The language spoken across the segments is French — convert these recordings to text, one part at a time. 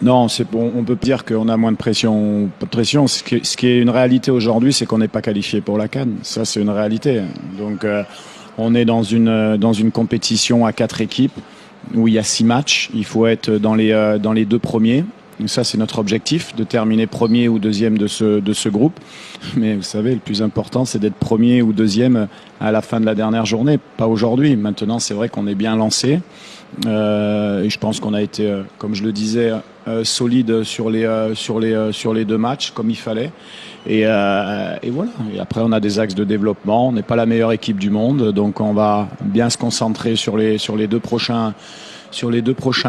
Non, c'est bon, on peut dire qu'on a moins de pression. Pas de pression. Ce qui est une réalité aujourd'hui, c'est qu'on n'est pas qualifié pour la CAN. Ça, c'est une réalité. Donc, on est dans une compétition à 4 équipes où il y a 6 matchs. Il faut être dans les 2 premiers. Ça, c'est notre objectif, de terminer premier ou deuxième de ce groupe. Mais vous savez, le plus important, c'est d'être premier ou deuxième à la fin de la dernière journée, pas aujourd'hui. Maintenant, c'est vrai qu'on est bien lancé. Et je pense qu'on a été, comme je le disais, solide sur les 2 matchs, comme il fallait. Et voilà. Et après, on a des axes de développement. On n'est pas la meilleure équipe du monde, donc on va bien se concentrer sur les 2 prochains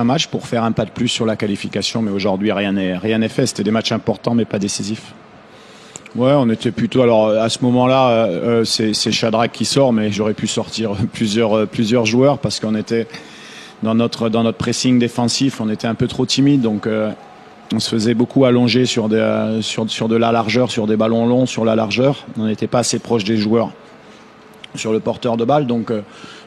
matchs pour faire un pas de plus sur la qualification. Mais aujourd'hui, rien n'est fait. C'était des matchs importants, mais pas décisifs. Ouais, on était plutôt. Alors à ce moment-là, c'est Shadrack qui sort, mais j'aurais pu sortir plusieurs joueurs parce qu'on était dans notre pressing défensif, on était un peu trop timide, donc on se faisait beaucoup allonger sur de la largeur, sur des ballons longs, sur la largeur. On n'était pas assez proche des joueurs sur le porteur de balle, donc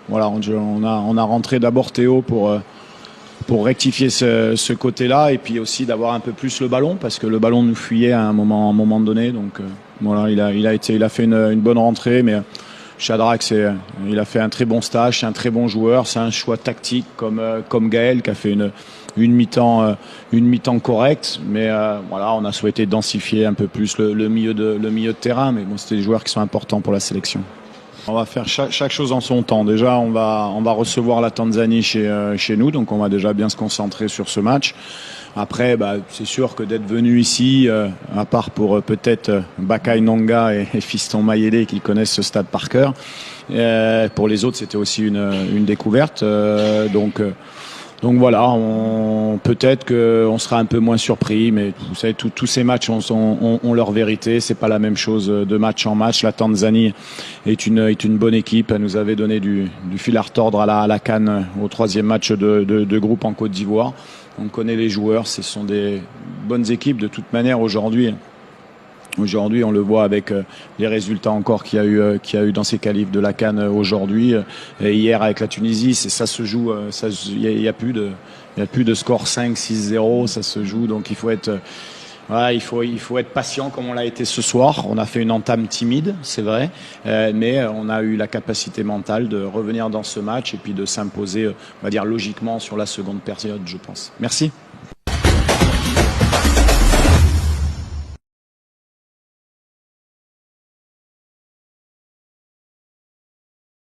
voilà, on a rentré d'abord Théo pour rectifier ce côté-là et puis aussi d'avoir un peu plus le ballon parce que le ballon nous fuyait à un moment donné. Donc voilà, il a fait une bonne rentrée, mais Shadrack, il a fait un très bon stage, c'est un très bon joueur, c'est un choix tactique comme Gaël qui a fait une mi-temps correcte, mais voilà, on a souhaité densifier un peu plus le milieu de terrain, mais bon, c'était des joueurs qui sont importants pour la sélection. On va faire chaque chose en son temps. Déjà, on va recevoir la Tanzanie chez nous, donc on va déjà bien se concentrer sur ce match. Après, c'est sûr que d'être venu ici, à part pour peut-être Bakay Nonga et Fiston Mayele qui connaissent ce stade par cœur, pour les autres, c'était aussi une découverte. Donc voilà, peut-être qu'on sera un peu moins surpris, mais vous savez, tous ces matchs ont leur vérité. C'est pas la même chose de match en match. La Tanzanie est une bonne équipe. Elle nous avait donné du fil à retordre à la CAN au 3e match de groupe en Côte d'Ivoire. On connaît les joueurs, ce sont des bonnes équipes de toute manière aujourd'hui. Aujourd'hui, on le voit avec les résultats encore qu'il y a eu dans ces qualifs de la CAN aujourd'hui. Et hier avec la Tunisie, ça se joue. Il y a plus de score 5-6-0. Ça se joue. Donc il faut être patient comme on l'a été ce soir. On a fait une entame timide, c'est vrai, mais on a eu la capacité mentale de revenir dans ce match et puis de s'imposer, on va dire logiquement sur la seconde période, je pense. Merci.